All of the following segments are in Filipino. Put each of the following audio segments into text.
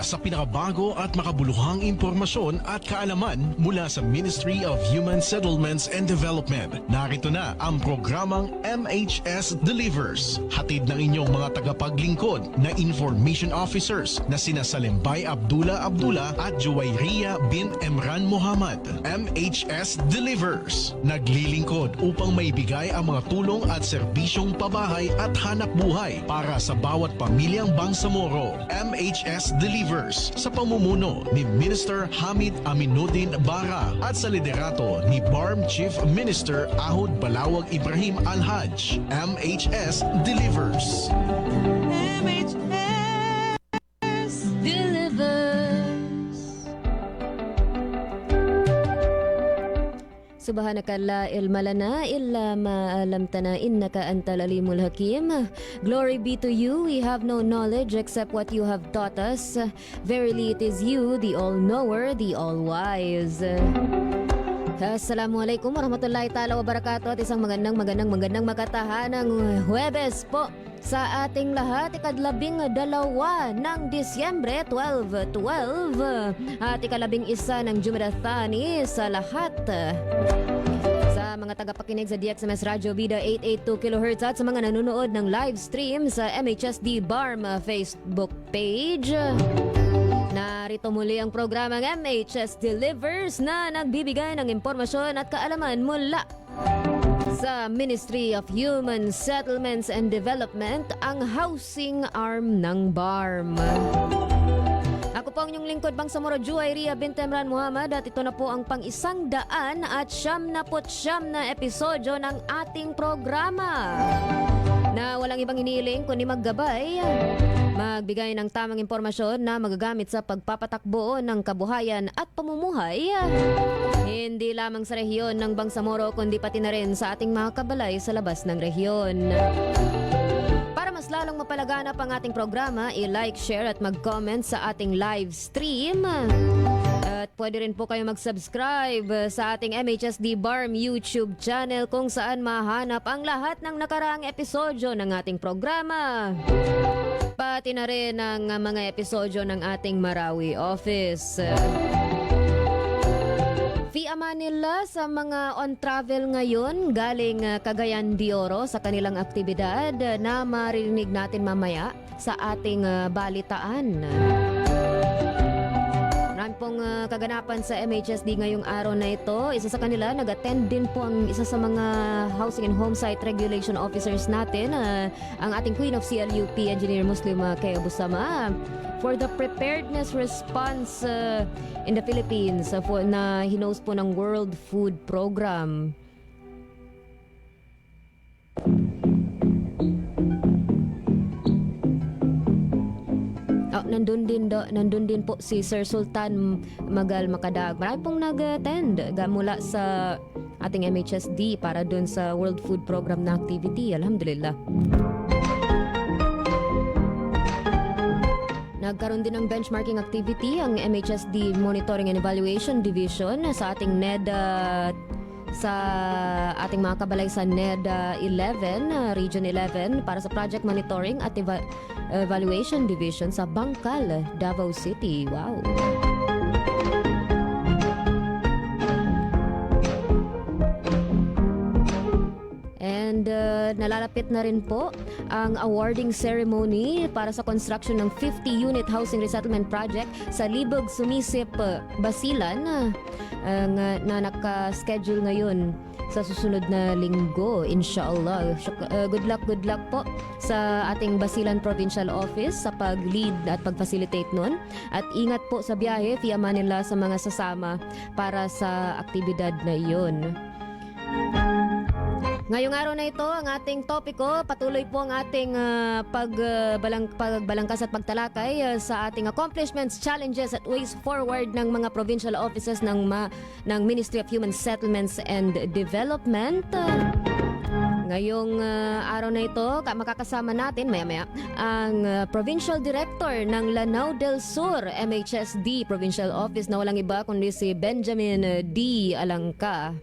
sa pinakabago at makabuluhang impormasyon at kaalaman mula sa Ministry of Human Settlements and Development. Narito na ang programang MHS Delivers. Hatid ng inyong mga tagapaglingkod na Information Officers na sina Salimbay Abdullah at Juwayriya bin Emran Muhammad. MHS Delivers. Naglilingkod upang maibigay ang mga tulong at serbisyong pabahay at hanap buhay para sa bawat pamilyang Bangsamoro. MHS Delivers sa pamumuno ni Minister Hamid Aminuddin Bara at sa liderato ni BARM Chief Minister Ahod Balawag Ibrahim Alhaj. MHS Delivers. MHS Delivers. Subhanaka la ilma lana illa ma alamtana innaka antal alimul hakim. Glory be to you. We have no knowledge except what you have taught us. Verily it is you, the all-knower, the all-wise. Assalamualaikum warahmatullahi ta'ala wabarakatuh at isang magandang makatahanang Huwebes po sa ating lahat, ika-12 ng Disyembre 12/12 at ika-11 ng Jumada Thani sa lahat. Sa mga tagapakinig sa DXMS Radio Vida 882 kHz at sa mga nanonood ng live stream sa MHSD BARM Facebook page. Narito muli ang programang MHS Delivers na nagbibigay ng impormasyon at kaalaman mula sa Ministry of Human Settlements and Development, ang housing arm ng BARM. Ako po ang inyong lingkod, Bangsamoro Juwayriya bin Emran Muhammad, at ito na po ang pang-100 at 99 na episodyo ng ating programa na walang ibang hinihiling kundi maggabay, magbigay ng tamang impormasyon na magagamit sa pagpapatakbo ng kabuhayan at pamumuhay, hindi lamang sa rehiyon ng Bangsamoro kundi pati na rin sa ating mga kabalay sa labas ng rehiyon. Para mas lalong mapalaganap ang ating programa, i-like, share at mag-comment sa ating live stream. At pwede rin po kayo mag-subscribe sa ating MHSD BARM YouTube channel kung saan mahanap ang lahat ng nakaraang episodyo ng ating programa. Pati na rin ang mga episodyo ng ating Marawi office. Fi Manila sa mga on travel ngayon galing Cagayan de Oro sa kanilang aktibidad na maririnig natin mamaya sa ating balitaan. Marami pong kaganapan sa MHSD ngayong araw na ito. Isa sa kanila, nag-attend din po ang isa sa mga Housing and Home Site Regulation Officers natin, ang ating Queen of CLUP, Engineer Muslim Kay Busama, for the preparedness response in the Philippines na hinost po ng World Food Program. Nandun din po si Sir Sultan Magal Makadag. Marami pong nag-attend mula sa ating MHSD para dun sa World Food Program na activity. Alhamdulillah. Nagkaroon din ng benchmarking activity ang MHSD Monitoring and Evaluation Division sa ating NEDA, sa ating mga kabalay sa NEDA 11, Region 11 para sa Project Monitoring at Evaluation Division sa Bangkal, Davao City. Wow! And nalalapit na rin po ang awarding ceremony para sa construction ng 50-unit housing resettlement project sa Libog, Sumisip, Basilan na naka-schedule ngayon sa susunod na linggo, inshallah. Good luck po sa ating Basilan Provincial Office sa pag-lead at pag-facilitate nun. At ingat po sa biyahe, Fi Manila, sa mga sasama para sa aktibidad na iyon. Ngayong araw na ito, ang ating topiko, patuloy po ang ating pagbalangkas at pagtalakay sa ating accomplishments, challenges at ways forward ng mga provincial offices ng Ministry of Human Settlements and Development. Ngayong araw na ito, makakasama natin maya-maya ang Provincial Director ng Lanao del Sur MHSD Provincial Office na walang iba kundi si Benjamin D. Alangka.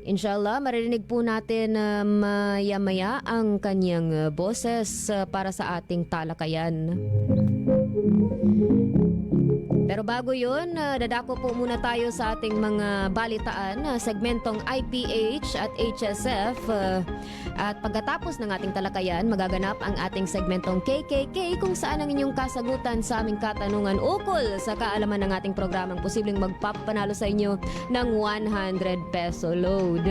Inshallah, maririnig po natin maya-maya ang kanyang boses para sa ating talakayan. Pero bago yun, dadako po muna tayo sa ating mga balitaan, segmentong IPH at HSF. At pagkatapos ng ating talakayan, magaganap ang ating segmentong KKK kung saan ang inyong kasagutan sa aming katanungan ukol sa kaalaman ng ating programang posibleng magpapanalo sa inyo ng 100 peso load.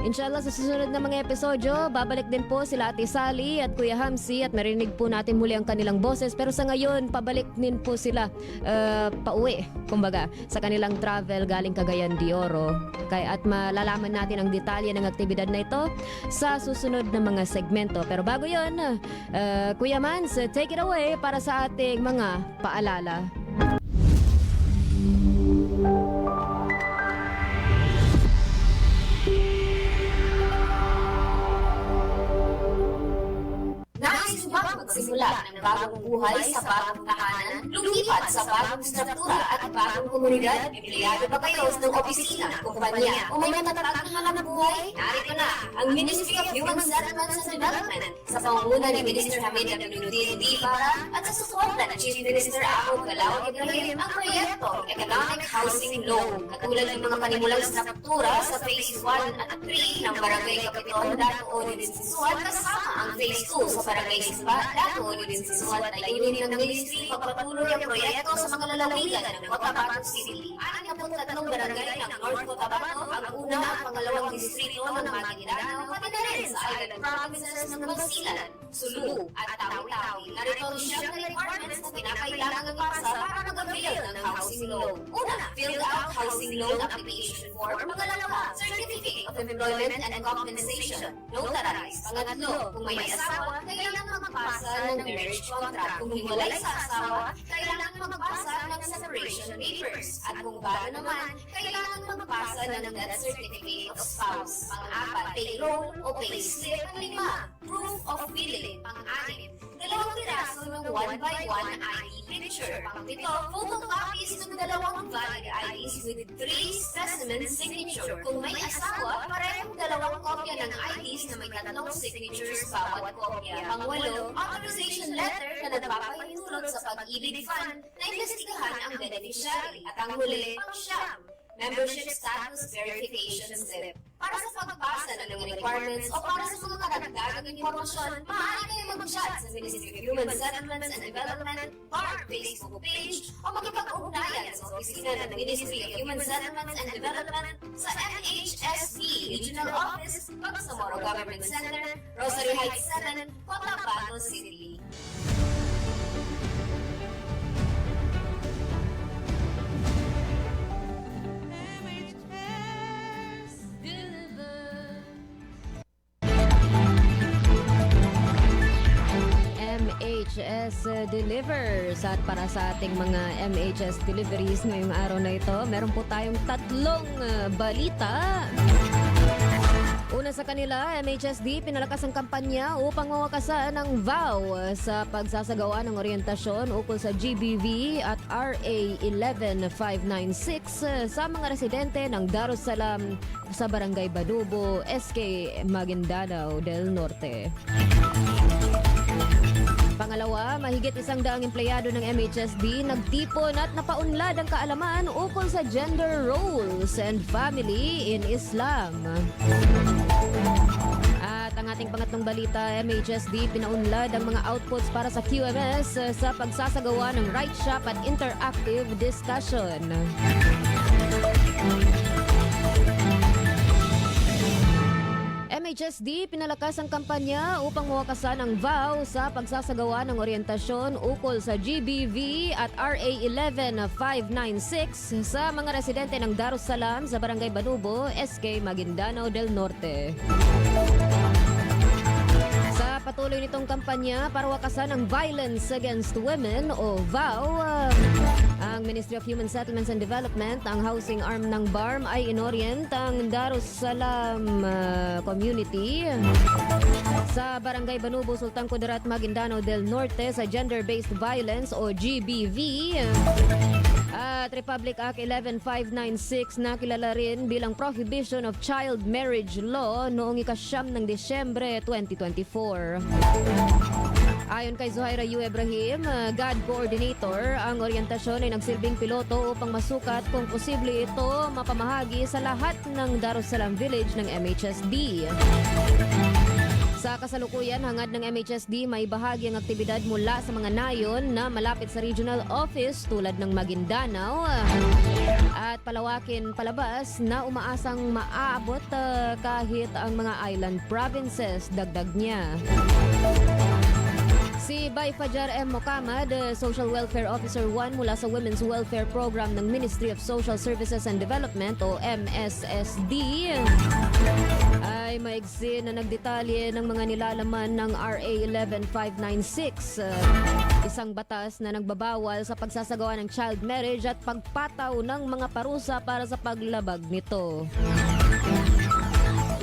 Inshallah, sa susunod na mga episodyo, babalik din po sila Ate Sally at Kuya Hamsi at marinig po natin muli ang kanilang boses. Pero sa ngayon, pabalik din po sila pauwi, kumbaga, sa kanilang travel galing Cagayan de Oro. At malalaman natin ang detalye ng aktibidad na ito sa susunod na mga segmento. Pero bago yun, Kuya Mans, take it away para sa ating mga paalala. Nais mo bang magsimula ng bagong buhay sa bagong tahanan? Lumipat sa bagong struktura at bagong komunidad? Empleyado ba kayo ng opisina, kumpanya, o may matatag na hanap buhay? Narito na ang Ministry of Human Settlements and Development sa pangunguna ni Minister Hamid Abdul Para at sa suporta ng Chief Minister Ahmed Galaw Ibrahim ang proyekto Economic Housing Loan. Katulad ng mga panimulang struktura sa Phase 1 at 3 ng Barangay Capitol, Dato Odin-Sisuan kasama ang Phase 2 sa Barangay Sisba, Dato Odin-Sisuan at layunin ng Ministry pagpatuloy ang proyekto sa mga lalawigan ng Cotabato City. 63 barangay ng North Cotabato ang una at pangalawang distrito ng Maguindanao, pati na rin sa island provinces ng Basilan, Sulu at Tawi-Tawi. Narito ang siyang na requirements na pinakailangan ng pasa para mag-avail ng housing loan. Una, fill out housing loan application form. Pangalawa, Certificate of Employment and Compensation, notarized. Pangatlo, kung may asawa, kailangan magpasa ng marriage contract. Kung hiwalay sa asawa, kailangan magpasa ng separation papers. At kung bago naman, kailangan magpasa ng death certificate of spouse. Pang-apat, payroll o payslip. Pang-lima, proof of billing. Pang-anim, 2 piraso ng 1x1 ID picture. Pang-pito, photocopies ng 2 valid IDs with 3 specimen signature. Kung may asawa, parehong 2 kopya ng IDs na may 3 signatures bawat kopya. Pang-walo, authorization letter na nagpapahintulot sa Pag-ibig Fund na investigahan ang beneficiary. At ang huli, pang-siyam, membership status verification slip. Para sa pagpasa ng mga requirements o para sa mga karagdagang impormasyon, maaari kayo mag-chat sa Ministry of Human Settlements and Development, BARC Facebook page, o makipag-ugnayan sa opisina ng Ministry of Human Settlements and Development sa MHSD Regional Office, Bangsamoro Government Center, Rosary Heights 7, Cotabato City. MHS delivers at para sa ating mga MHS deliveries ngayong araw na ito, meron po tayong 3 balita. Una sa kanila, MHSD pinalakas ang kampanya upang mawakasan ang vow sa pagsasagawa ng oryentasyon ukol sa GBV at RA 11596 sa mga residente ng Darussalam sa Barangay Badubo, SK Maguindanao del Norte. Pangalawa, mahigit 100 empleyado ng MHSD nagtipon at napaunlad ang kaalaman ukol sa gender roles and family in Islam. At ang ating pangatlong balita, MHSD pinaunlad ang mga outputs para sa QMS sa pagsasagawa ng Right Shop at interactive discussion. MHSD pinalakas ang kampanya upang mawakasan ang vow sa pagsasagawa ng oryentasyon ukol sa GBV at RA 11596 sa mga residente ng Darussalam sa Barangay Banubo, SK Maguindanao del Norte. Sa patuloy nitong kampanya para wakasan ang Violence Against Women o VAW, ang Ministry of Human Settlements and Development, ang housing arm ng BARM ay inorient ang Darussalam community sa Barangay Banubo, Sultan Kudarat, Maguindanao del Norte sa gender-based violence o GBV. At Republic Act 11596 na kilala rin bilang Prohibition of Child Marriage Law noong ika-9 ng Disyembre 2024. Ayon kay Zuhaira Yu Ibrahim, GAD coordinator, ang oryentasyon ay nagsilbing piloto upang masukat kung posible ito mapamahagi sa lahat ng Darussalam Village ng MHSD. Sa kasalukuyan, hangad ng MHSD may bahagi ang aktibidad mula sa mga nayon na malapit sa regional office tulad ng Maguindanao at palawakin palabas na umaasang maaabot kahit ang mga island provinces, dagdag niya. Si Bay Fajar M. Mokamad, Social Welfare Officer 1 mula sa Women's Welfare Program ng Ministry of Social Services and Development o MSSD, ay maigsi na nagdetalye ng mga nilalaman ng RA 11596, isang batas na nagbabawal sa pagsasagawa ng child marriage at pagpataw ng mga parusa para sa paglabag nito.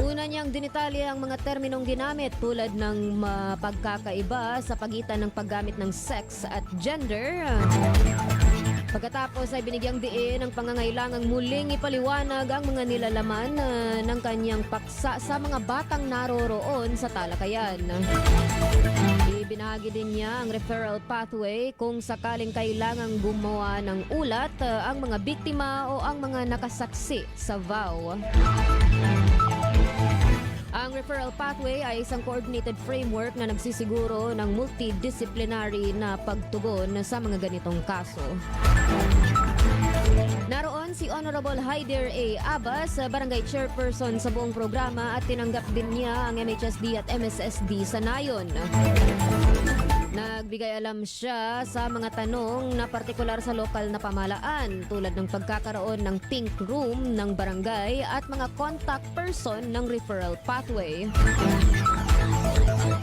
Una niyang dinitalye ang mga terminong ginamit tulad ng pagkakaiba sa pagitan ng paggamit ng sex at gender. Pagkatapos ay binigyang diin ang pangangailangang muling ipaliwanag ang mga nilalaman ng kanyang paksa sa mga batang naroroon sa talakayan. Ibinahagi din niya ang referral pathway kung sakaling kailangang gumawa ng ulat ang mga biktima o ang mga nakasaksi sa vow. Ang referral pathway ay isang coordinated framework na nagsisiguro ng multidisciplinary na pagtugon sa mga ganitong kaso. Naroon si Honorable Haider A. Abbas, barangay chairperson sa buong programa, at tinanggap din niya ang MHSD at MSSD sa nayon. Nagbigay alam siya sa mga tanong na partikular sa lokal na pamahalaan tulad ng pagkakaroon ng pink room ng barangay at mga contact person ng referral pathway.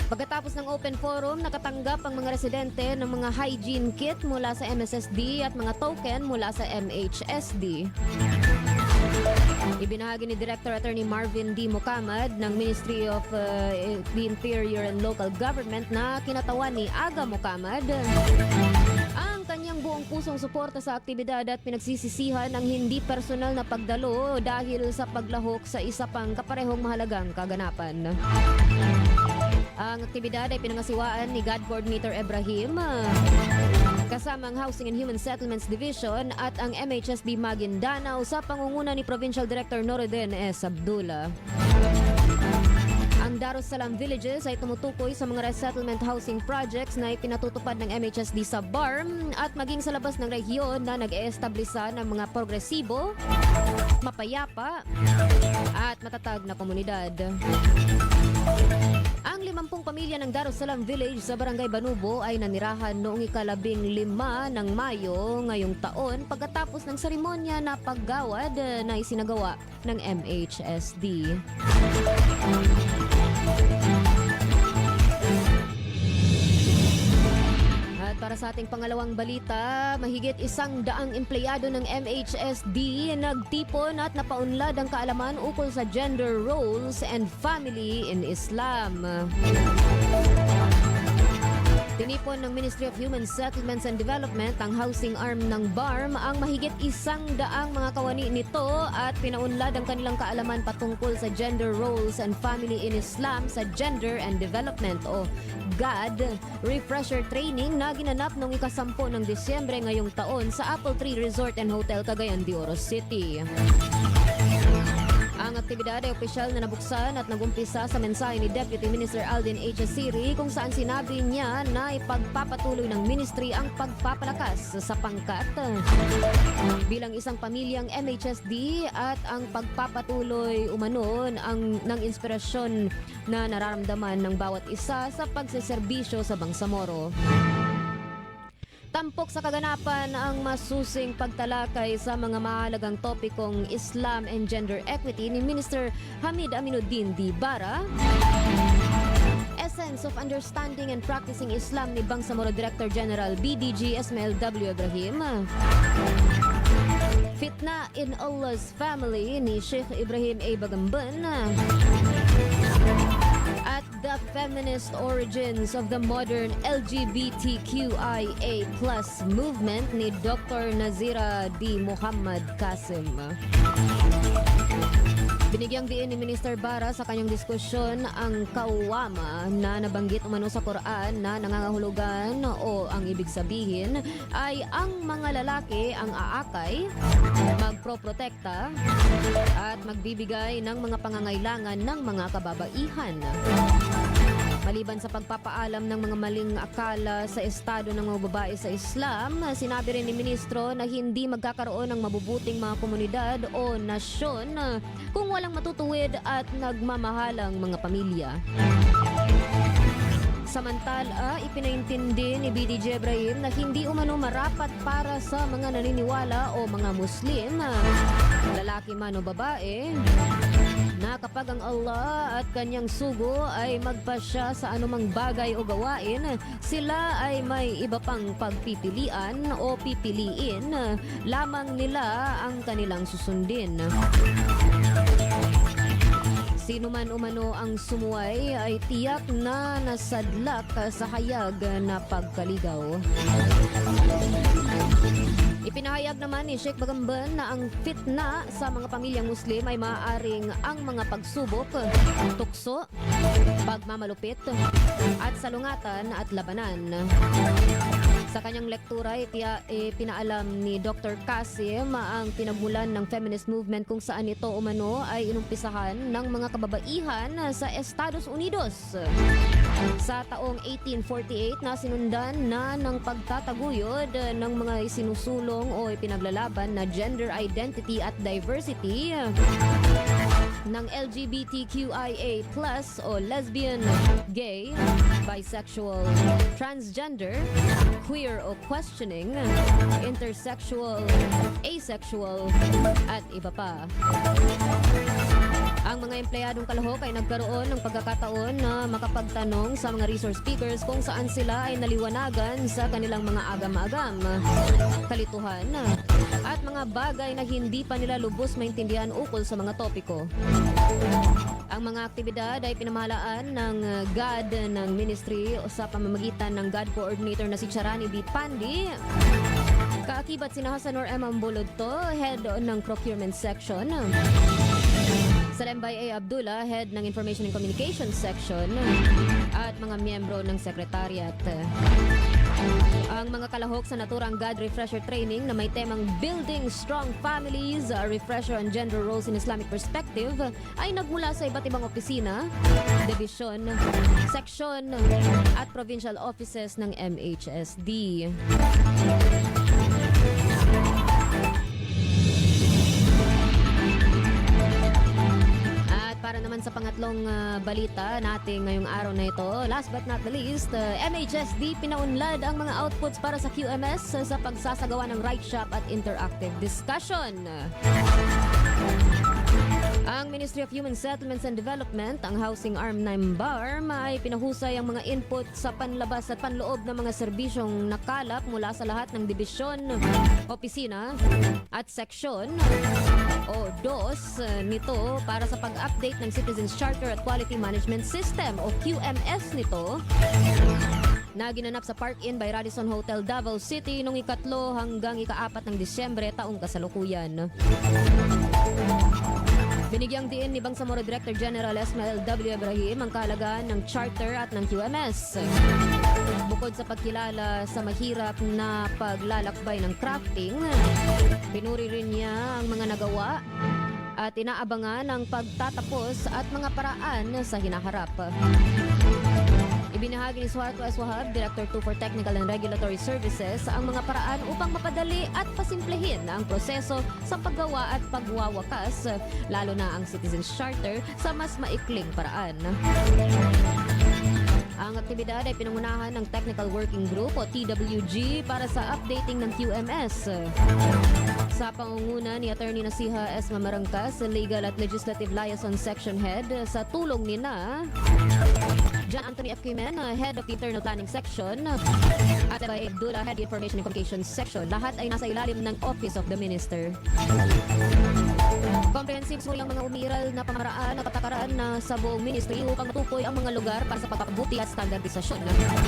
Pagkatapos ng open forum, nakatanggap ang mga residente ng mga hygiene kit mula sa MSSD at mga token mula sa MHSD. Ibinahagi ni Director Attorney Marvin D. Mokamad ng Ministry of the Interior and Local Government na kinatawan ni Aga Mokamad ang kanyang buong pusong suporta sa aktibidad at pinagsisisihan ang hindi personal na pagdalo dahil sa paglahok sa isa pang kaparehong mahalagang kaganapan. Ang aktibidad ay pinangasiwaan ni GAD Coordinator Ibrahim kasama ang Housing and Human Settlements Division at ang MHSD Maguindanao sa pangunguna ni Provincial Director Norodin S. Abdullah. Ang Darussalam Villages ay tumutukoy sa mga resettlement housing projects na ipinatutupad ng MHSD sa BARM at maging sa labas ng rehiyon na nag-e-establisa ng mga progresibo, mapayapa at matatag na komunidad. Ang 50 pamilya ng Darussalam Village sa Barangay Banubo ay nanirahan noong ika-15 ng Mayo ngayong taon pagkatapos ng seremonya na paggawad na isinagawa ng MHSD. At para sa ating pangalawang balita, mahigit 100 empleyado ng MHSD nagtipon at napaunlad ang kaalaman ukol sa gender roles and family in Islam. Tinipon ng Ministry of Human Settlements and Development, ang housing arm ng BARM, ang mahigit 100 mga kawani nito at pinaunlad ang kanilang kaalaman patungkol sa gender roles and family in Islam sa Gender and Development o GAD refresher training na ginanap noong ika-10 ng Disyembre ngayong taon sa Apple Tree Resort and Hotel, Cagayan de Oro City. Ang aktibidad ay opisyal na nabuksan at nagumpisa sa mensahe ni Deputy Minister Aldin H. Asiri kung saan sinabi niya na ipagpapatuloy ng ministry ang pagpapalakas sa pangkat bilang isang pamilyang MHSD at ang pagpapatuloy umano ng inspirasyon na nararamdaman ng bawat isa sa pagseserbisyo sa Bangsamoro. Tampok sa kaganapan ang masusing pagtalakay sa mga mahalagang topikong Islam and gender equity ni Minister Hamid Aminuddin D. Bara, Essence of Understanding and Practicing Islam ni Bangsamoro Director General BDG Ismail W. Ibrahim, Fitna in Allah's Family ni Sheikh Ibrahim A. Bagamban, at the feminist origins of the modern LGBTQIA+ movement ni Dr. Nazira D. Muhammad Qasim. Binigyang diin ni Minister Bara sa kanyang diskusyon ang kawama na nabanggit umano sa Quran na nangangahulugan o ang ibig sabihin ay ang mga lalaki ang aakay, magproprotekta at magbibigay ng mga pangangailangan ng mga kababaihan. Maliban sa pagpapaalam ng mga maling akala sa estado ng mga babae sa Islam, sinabi rin ni Ministro na hindi magkakaroon ng mabubuting mga komunidad o nasyon kung walang matutuwid at nagmamahalang mga pamilya. Samantala, ipinaintindi ni BDJ Ibrahim na hindi umano marapat para sa mga naniniwala o mga Muslim, lalaki man o babae, na kapag ang Allah at kanyang sugo ay magpasya sa anumang bagay o gawain, sila ay may iba pang pagpipilian o pipiliin, lamang nila ang kanilang susundin. Sino man umano ang sumuway ay tiyak na nasadlak sa hayag na pagkaligaw. Ipinahayag naman ni Sheikh Bagamban na ang fitna sa mga pamilyang Muslim ay maaaring ang mga pagsubok, tukso, pagmamalupit, at salungatan at labanan. Sa kanyang lektura, pinaalam ni Dr. Qasim ang pinagmulan ng feminist movement kung saan ito umano ay inumpisahan ng mga kababaihan sa Estados Unidos. Sa taong 1848 na sinundan na ng pagtataguyod ng mga isinusulong o ipinaglalaban na gender identity at diversity ng LGBTQIA+ o lesbian, gay, bisexual, transgender, queer o questioning, intersexual, asexual, at iba pa. Ang mga empleyadong kalahok ay nagkaroon ng pagkakataon na makapagtanong sa mga resource speakers kung saan sila ay naliwanagan sa kanilang mga agam-agam, kalituhan, at mga bagay na hindi pa nila lubos maintindihan ukol sa mga topiko. Ang mga aktibidad ay pinamahalaan ng GAD ng Ministry sa pamamagitan ng GAD Coordinator na si Charani B. Pandi. Kaakibat si Hasanor M. Ambulodto, Head ng Procurement Section. Salembay A. Abdullah, Head ng Information and Communications Section, at mga miyembro ng Secretariat. Ang mga kalahok sa naturang GAD Refresher Training na may temang Building Strong Families, a Refresher on Gender Roles in Islamic Perspective ay nagmula sa iba't ibang opisina, division, section, at provincial offices ng MHSD. Para naman sa pangatlong balita natin ngayong araw na ito, last but not the least, MHSD pinaunlad ang mga outputs para sa QMS sa pagsasagawa ng Right Shop at interactive discussion. Ang Ministry of Human Settlements and Development, ang housing arm ng BARM, ay pinahusay ang mga input sa panlabas at panloob ng mga serbisyong nakalap mula sa lahat ng dibisyon, opisina at seksyon o DOS nito para sa pag-update ng Citizens Charter at Quality Management System o QMS nito na ginanap sa Park Inn by Radisson Hotel, Davao City noong 3 hanggang 4 ng Disyembre taong kasalukuyan. Binigyang diin ni Bangsamoro Director General Esmael W. Ibrahim ang kahalagaan ng charter at ng QMS. Bukod sa pagkilala sa mahirap na paglalakbay ng crafting, pinuri rin niya ang mga nagawa at inaabangan ang pagtatapos at mga paraan sa hinaharap. Ibinahagi ni Suharto S. Wahab, Director 2 for Technical and Regulatory Services, ang mga paraan upang mapadali at pasimplehin ang proseso sa paggawa at pagwawakas, lalo na ang Citizens Charter, sa mas maikling paraan. Ang aktibidad ay pinangunahan ng Technical Working Group o TWG para sa updating ng QMS. Sa pangunguna ni Attorney Nasiha S. Mamarangkas, Legal at Legislative Liaison Section Head, sa tulong ni na John Anthony F. Quimen, Head of the Internal Planning Section, at by Abdullah, Head of the Information and Communications Section. Lahat ay nasa ilalim ng Office of the Minister. Comprehensive Pinagsuri ang mga umiral na pamaraan na patakaran na sa buong ministry upang matukoy ang mga lugar para sa pagpapabuti at standardisasyon.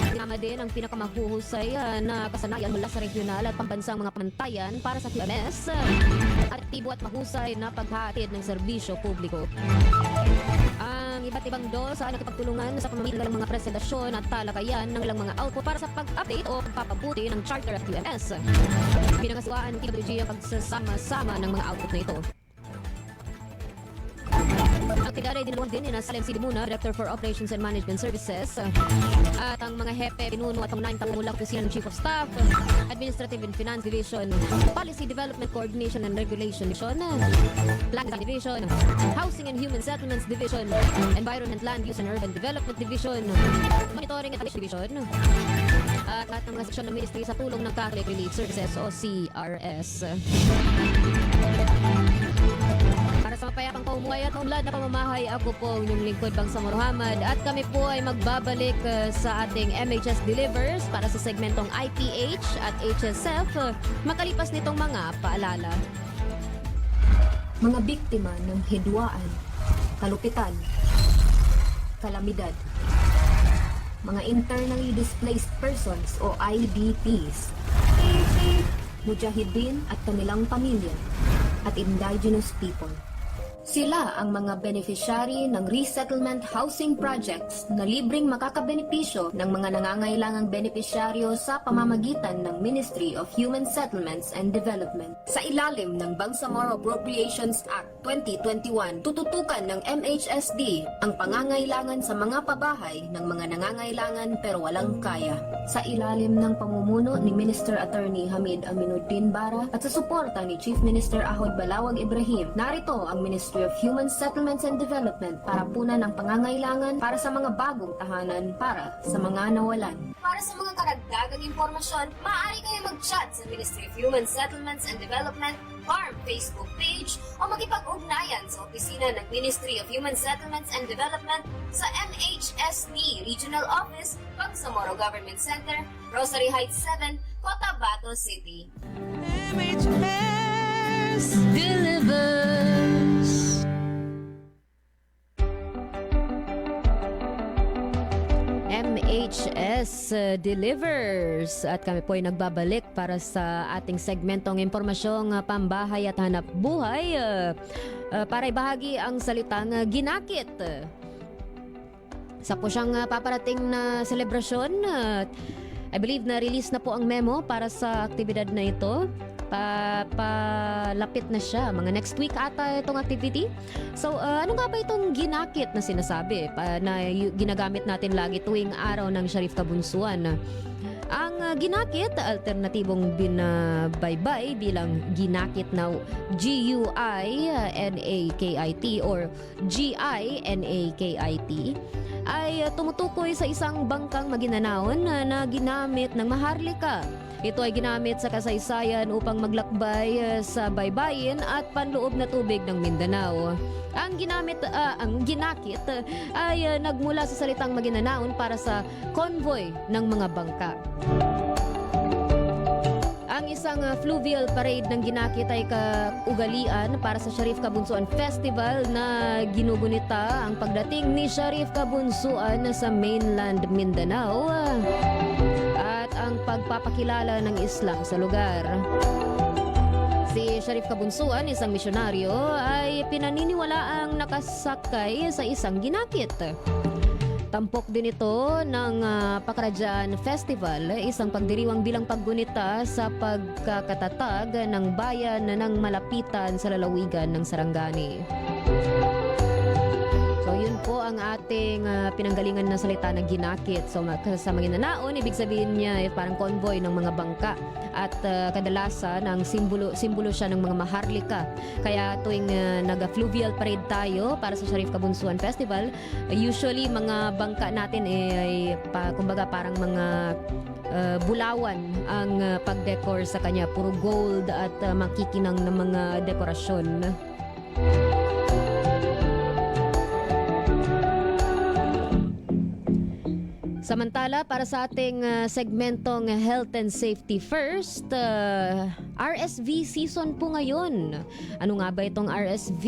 Sinama din ang pinakamahuhusay na kasanayan mula sa regional at pambansang mga pamantayan para sa QMS at aktibo at mahusay na paghatid ng serbisyo publiko. Ang iba't ibang DOS ay nakipagtulungan sa pamamagitan ng mga presentasyon at talakayan ng ilang mga output para sa pag-update o pagpapabuti ng charter at QMS. Pinangasiwaan ng TWG ang pagsasama-sama ng mga output na ito. Aktibidad ay dinulungan din ni Salem C. Dimuna, Director for Operations and Management Services, at ang mga hepe, pinuno at pangunahing mula Opisina ng Chief of Staff, Administrative and Finance Division, Policy Development Coordination and Regulation Division, Planning Division, Housing and Human Settlements Division, Environment, Land Use and Urban Development Division, Monitoring and Division, at lahat ng mga seksyon ng Ministry sa tulong ng Catholic Relief Services o CRS. Para sa mapayapang paumuhay at maunlad na pamamahay, ako po ang inyong lingkod, Bangsamoro Hamad, at kami po ay magbabalik sa ating MHS Delivers para sa segmentong IPH at HSF makalipas nitong mga paalala. Mga biktima ng hidwaan, kalupitan, kalamidad, mga internally displaced persons o IDPs, mujahideen at kanilang pamilya, at indigenous people. Sila ang mga beneficiary ng resettlement housing projects na libreng makakabenepisyo ng mga nangangailangang benepisyaryo sa pamamagitan ng Ministry of Human Settlements and Development. Sa ilalim ng Bangsamoro Appropriations Act 2021, tututukan ng MHSD ang pangangailangan sa mga pabahay ng mga nangangailangan pero walang kaya. Sa ilalim ng pamumuno ni Minister Attorney Hamid Aminuddin Bara at sa suporta ni Chief Minister Ahod Balawag Ibrahim, narito ang Ministry of Human Settlements and Development para punan ang pangangailangan para sa mga bagong tahanan para sa mga nawalan. Para sa mga karagdagang impormasyon, maaari kayo mag-chat sa Ministry of Human Settlements and Development FARM Facebook page o makipag-ugnayan sa opisina ng Ministry of Human Settlements and Development sa MHSD Regional Office, Bangsamoro Government Center, Rosary Heights 7, Cotabato City. MHS Delivers. MHS Delivers, at kami po ay nagbabalik para sa ating segmentong impormasyong pambahay at hanap buhay para ibahagi ang salitang ginakit. Sa po siyang paparating na selebrasyon, I believe na release na po ang memo para sa aktibidad na ito. Palapit na siya. Mga next week ata itong activity. So, ano nga ba itong ginakit na sinasabi na ginagamit natin lagi tuwing araw ng Sharif Kabunsuan? Ang ginakit, alternatibong binabaybay bilang ginakit na GUINAKIT or GINAKIT, ay tumutukoy sa isang bangkang maginanaon na ginamit ng Maharlika. Ito ay ginamit sa kasaysayan upang maglakbay sa baybayin at panloob na tubig ng Mindanao. Ang ginakit ay nagmula sa salitang maginanaon para sa convoy ng mga bangka. Ang isang fluvial parade ng ginakit ay kaugalian para sa Sharif Kabunsuan Festival na ginugunita ang pagdating ni Sharif Kabunsuan sa mainland Mindanao at ang pagpapakilala ng Islam sa lugar. Si Sharif Kabunsuan, isang misyonaryo, ay pinaniniwalaang nakasakay sa isang ginakit. Tampok din ito ng Pakarajan Festival, isang pagdiriwang bilang paggunita sa pagkakatatag ng bayan ng malapitan sa lalawigan ng Sarangani. So yun po ang ating pinanggalingan na salita na ginakit. So sa Maguinanaon, ibig sabihin niya parang convoy ng mga bangka. At kadalasan ang simbolo siya ng mga maharlika. Kaya tuwing nag-fluvial parade tayo para sa Sharif Kabunsuan Festival, usually mga bangka natin ay kumbaga parang mga bulawan ang pag-decor sa kanya. Puro gold at makikinang na mga dekorasyon. Samantala, para sa ating segmentong Health and Safety First, RSV season po ngayon. Ano nga ba itong RSV?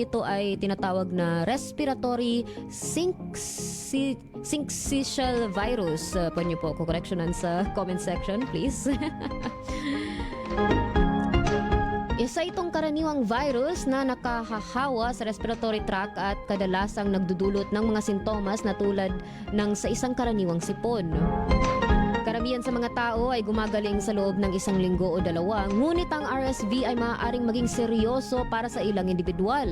Ito ay tinatawag na Respiratory Syncytial Virus. Pwede niyo po ako correctionan sa comment section, please. Isa itong karaniwang virus na nakahahawa sa respiratory tract at kadalasang nagdudulot ng mga sintomas na tulad ng sa isang karaniwang sipon. Karamihan sa mga tao ay gumagaling sa loob ng 1 linggo o 2, ngunit ang RSV ay maaaring maging seryoso para sa ilang individual.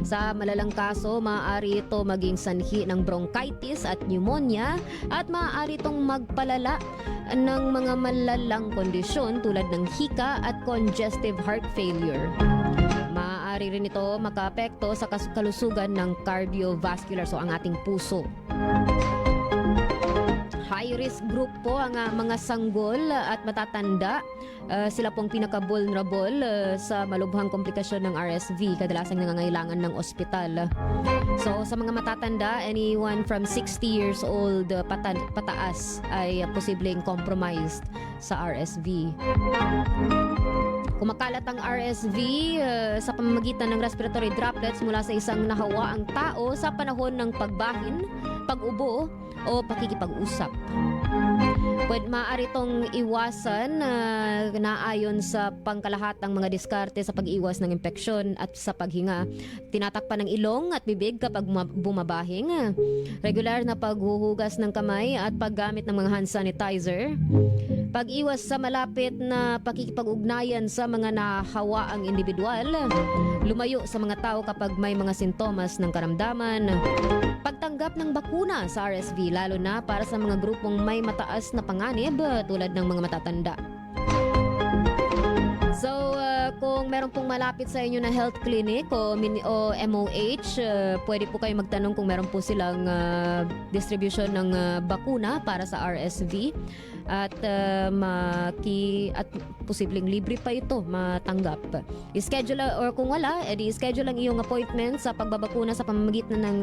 Sa malalang kaso, maaari ito maging sanhi ng bronchitis at pneumonia at maaari itong magpalala ng mga malalang kondisyon tulad ng hika at congestive heart failure. Maaari rin ito makaapekto sa kalusugan ng cardiovascular, so ang ating puso. High-risk group po ang mga sanggol at matatanda. Sila pong pinaka-vulnerable sa malubhang komplikasyon ng RSV, kadalasang nangangailangan ng ospital. So sa mga matatanda, anyone from 60 years old pataas ay posibleng compromised sa RSV. Kumakalat ang RSV sa pamamagitan ng respiratory droplets mula sa isang nahawaang tao sa panahon ng pagbahin, pag-ubo o pakikipag-usap. Maaari itong iwasan naayon sa pangkalahatang mga diskarte sa pag-iwas ng impeksyon at sa paghinga. Tinatakpan ng ilong at bibig kapag bumabahing. Regular na paghuhugas ng kamay at paggamit ng mga hand sanitizer. Pag-iwas sa malapit na pakikipag-ugnayan sa mga nahawaang individual. Lumayo sa mga tao kapag may mga sintomas ng karamdaman. Pagtanggap ng bakuna sa RSV, lalo na para sa mga grupong may mataas na panganib tulad ng mga matatanda. So, kung meron pong malapit sa inyo na health clinic o MOH, pwede po kayo magtanong kung meron po silang distribution ng bakuna para sa RSV at posibleng libre pa ito matanggap. I-schedule or kung wala, i-schedule ang iyong appointment sa pagbabakuna sa pamamagitan ng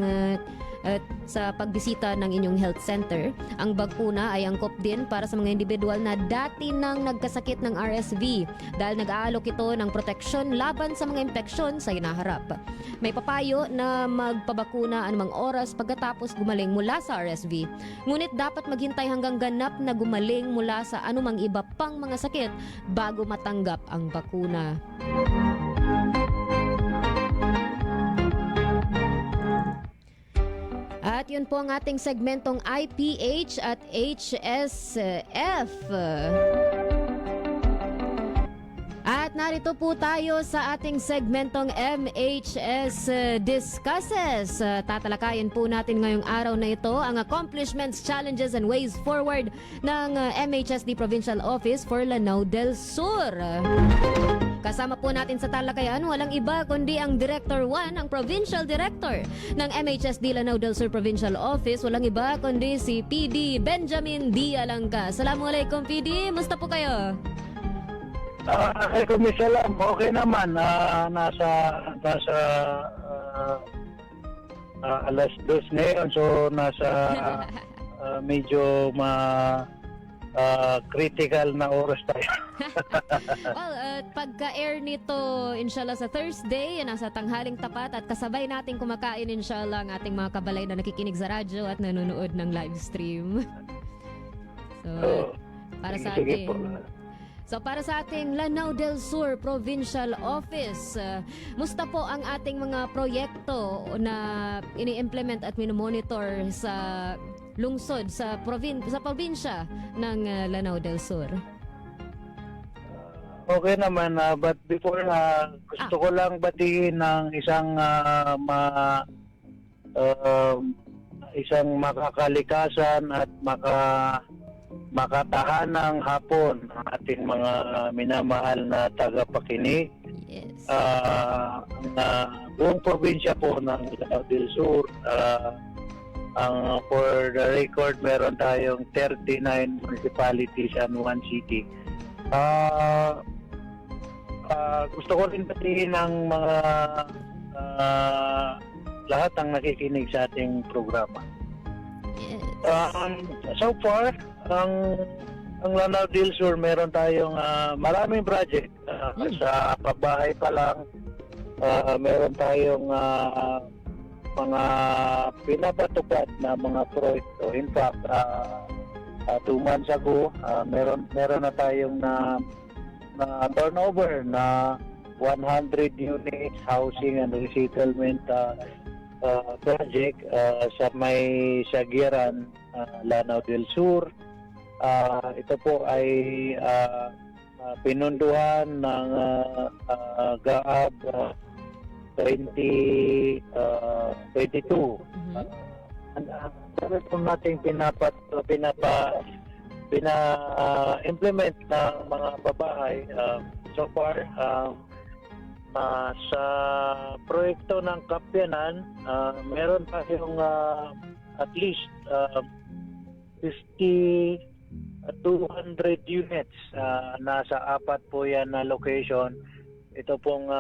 sa pagbisita ng inyong health center. Ang bakuna ay angkop din para sa mga individual na dati nang nagkasakit ng RSV dahil nag-aalok ito ng proteksyon laban sa mga impeksyon sa hinaharap. May papayo na magpabakuna anumang oras pagkatapos gumaling mula sa RSV. Ngunit dapat maghintay hanggang ganap na gumaling mula sa anumang iba pang mga sakit bago matanggap ang bakuna. At yun po ang ating segmentong IPH at HSF. At narito po tayo sa ating segmentong MHS Discusses. Tatalakayin po natin ngayong araw na ito ang accomplishments, challenges, and ways forward ng MHSD Provincial Office for Lanao del Sur. Kasama po natin sa talakayan, walang iba kundi ang Director 1, ang Provincial Director ng MHSD Lanao del Sur Provincial Office. Walang iba kundi si PD Benjamin D. Alangka. Assalamualaikum PD, musta po kayo? Salam, okay naman. Nasa alas 2 ngayon, so nasa medyo critical na oras tayo. Well, pagka-air nito, inshallah sa Thursday, nasa tanghaling tapat at kasabay natin kumakain inshallah ang ating mga kabalay na nakikinig sa radyo at nanonood ng live stream. So, para sa ating... So para sa ating Lanao del Sur Provincial Office, musta po ang ating mga proyekto na ini-implement at minomonitor sa lungsod, sa probinsya ng Lanao del Sur? Okay naman, but before gusto ko lang batiin ng isang makakalikasan at makatahanang hapon ang ating mga minamahal na tagapakinig. Yes. Buong probinsya po ng Lanao del Sur, for the record, meron tayong 39 municipalities and 1 city. Gusto ko rin batiin ng mga lahat ang nakikinig sa ating programa. Yes. So far, ang Lanao del Sur, meron tayong maraming project. Sa pabahay pa lang, meron tayong mga pinapatupad na mga proyekto. In fact, 2 months ago, meron na tayong na turnover na 100 units housing and resettlement project sa may Sagiran, Lanao del Sur. Ito po ay pinunduhan ng GAAB 2022. Sabi po natin pina-implement ng mga babahay. So far, sa proyekto ng Kapyanan, meron tayong at least 200 units. Nasa 4 po yan na location. Ito pong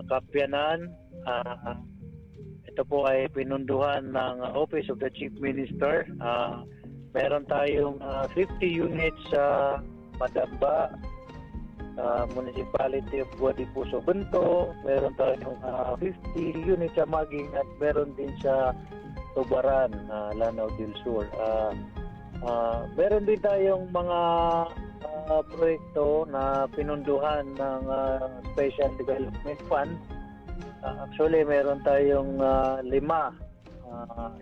Kapyanan. Ito po ay pinunduhan ng Office of the Chief Minister. Meron tayong 50 units sa Madamba, Municipality of Guadipuso, Bento. Meron tayong 50 units sa Maging at meron din sa Tubaran, Lanao del Sur. Meron din tayong mga proyekto na pinunduhan ng Special Development Fund. Actually, meron tayong 5.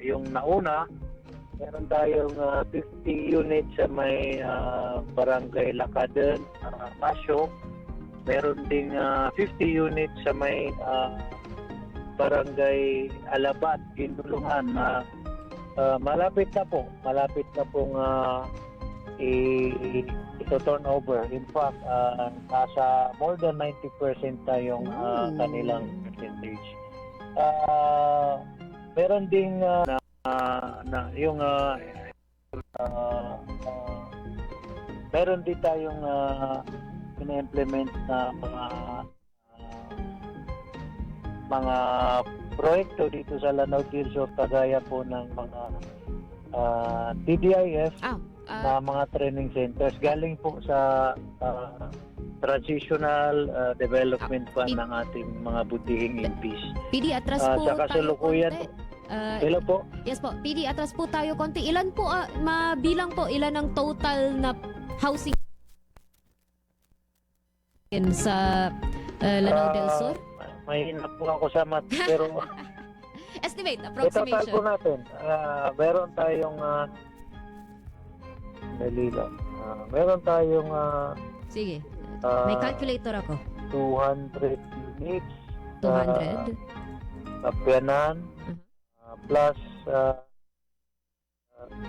Yung nauna, meron tayong 50 units sa may Barangay Lakaden, Masyo. Meron ding 50 units sa may Barangay Alabat, Indulungan. Malapit na pong ito-turn over. In fact, nasa more than 90% tayong kanilang percentage. Meron ding meron din tayong ina-implement na mga proyekto dito sa Lanao del Sur, kagaya po ng mga TDIF na mga training centers galing po sa Transitional Development Fund ng ating mga butihing MPs. PD, atras po Sa tayo kasalukuyan, konti. hello po. Yes po, PD, atras po tayo konti. Ilan po, mabilang po, ilan ang total na housing sa Lanao del Sur? Mahina po ako sa math, pero Estimate, itotal po approximation. natin. Meron tayong meron tayong Sige, may calculator ako. 200 units. 200? Kapyanan, plus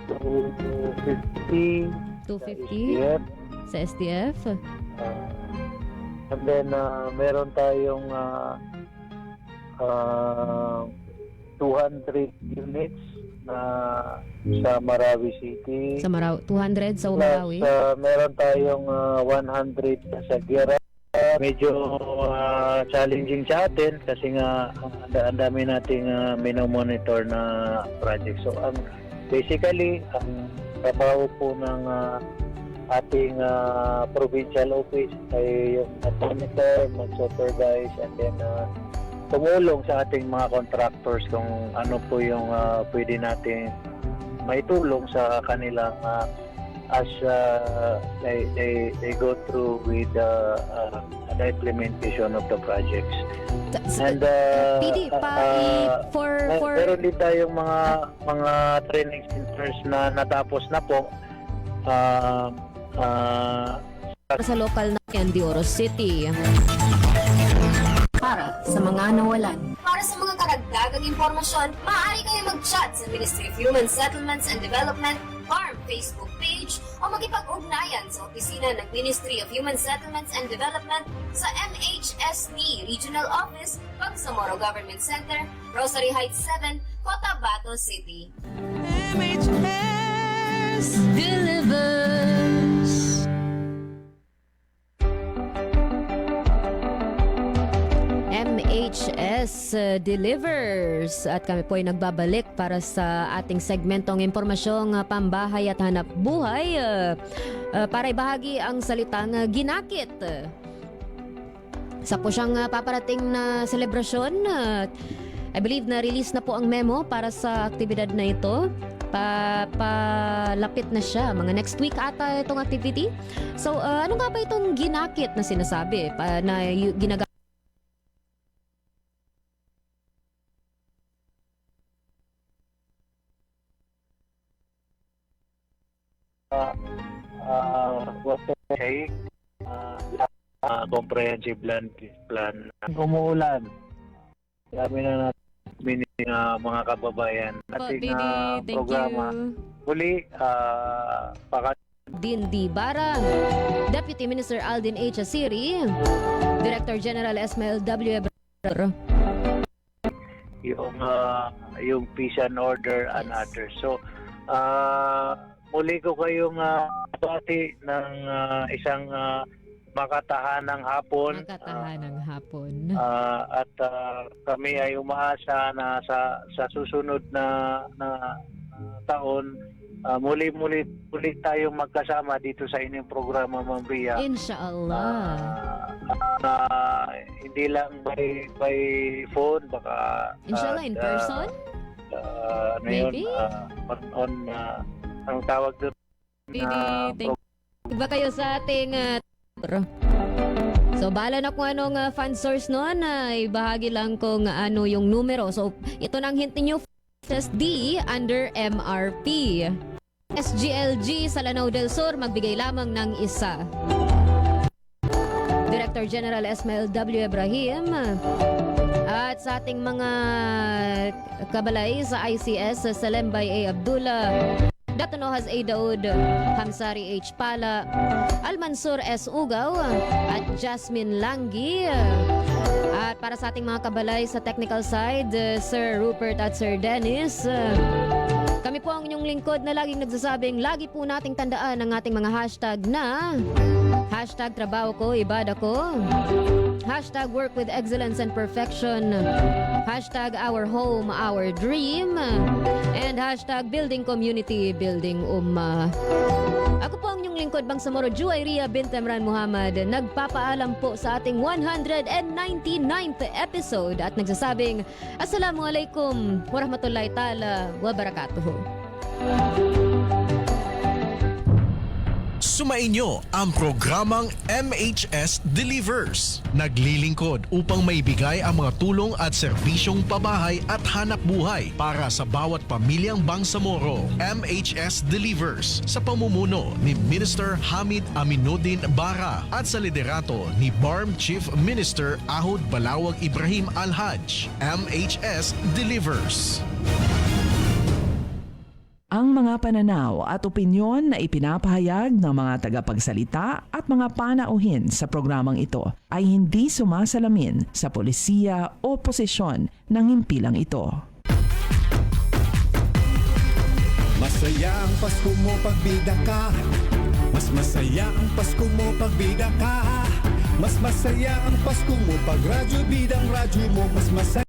250 250 SDF. sa SDF? And then meron tayong 200 units na sa Marawi City. Sa 200 sa Plus Umarawi? meron tayong 100 sa Gira. Medyo challenging sa atin kasi nga ang dami nating minomonitor na project. So basically ang trabaho po ng ating provincial office ay yung monitor, mag-supervise, and then tumulong sa ating mga contractors kung ano po yung pwede natin maitulong sa kanilang as they go through with the implementation of the projects. And PD, meron din tayong mga training centers na natapos na po sa local na yan, Oro City. Para sa mga nawalan. Para sa mga karagdagang impormasyon, maaari kayo mag-chat sa Ministry of Human Settlements and Development FARM Facebook page o makipag-ugnayan sa opisina ng Ministry of Human Settlements and Development sa MHSD Regional Office, Bangsamoro Government Center, Rosary Heights 7, Cotabato City. MHS delivers. MHS Delivers. At kami po ay nagbabalik para sa ating segmentong impormasyong pambahay at hanap buhay para ibahagi ang salitang ginakit. Sa po siyang paparating na selebrasyon. I believe na release na po ang memo para sa aktibidad na ito. Palapit na siya. Mga next week ata itong activity. So, ano nga ba itong ginakit na sinasabi na ginagamit? What to say? Comprehensive plan. Umuulan. Dami na natin mga kababayan. Ating Thank programa. you. Muli, Dindi Barang, Deputy Minister Aldin H. Asiri, Director General Esmael W. Ebrard, yung peace and order and others. So, muli ko kayong bati ng isang makatahanang hapon. Makatahanang hapon. At kami ay umaasa na sa susunod na taon, muli tayong magkasama dito sa inyong programa, Ma'am Bia. Inshallah. Hindi lang by phone, baka Inshallah in person? Maybe? Ang tawag doon. Thank you. Iba kayo sa ating so, bahala na kung anong fund source noon. Ibahagi lang kung ano yung numero. So, ito nang hint ninyo. SSD under MRP. SGLG sa Lanao del Sur, magbigay lamang ng isa. Director General Esmael W. Ibrahim. At sa ating mga kabalay sa ICS, Salembay A. Abdullah, Datonohas A. Daud, Hamsari H. Pala, Almansur S. Ugaw, at Jasmine Langgi. At para sa ating mga kabalay sa technical side, Sir Rupert at Sir Dennis, kami po ang inyong lingkod na laging nagsasabing lagi po nating tandaan ang ating mga hashtag na hashtag trabaho ko, ibada ko, hashtag work with excellence and perfection, hashtag our home, our dream, and hashtag building community, building ummah. Ako po ang inyong lingkod, Bangsamoro Juwayria bint Emran Muhammad, nagpapaalam po sa ating 199th episode at nagsasabing Assalamualaikum warahmatullahi ta'ala wabarakatuh. Sumainyo ang programang MHS Delivers. Naglilingkod upang maibigay ang mga tulong at serbisyong pabahay at hanap buhay para sa bawat pamilyang Bangsamoro. MHS Delivers sa pamumuno ni Minister Hamid Aminuddin Bara at sa liderato ni BARM Chief Minister Ahud Balawag Ibrahim Al-Haj. MHS Delivers. Ang mga pananaw at opinyon na ipinapahayag ng mga tagapagsalita at mga panauhin sa programang ito ay hindi sumasalamin sa polisiya o posisyon ng himpilang ito. Masaya ang Pasko mo pag bida ka. Mas masaya ang Pasko mo pag bida ka. Mas masaya ang Pasko mo pag radyo bidang radyo mo. Mas masaya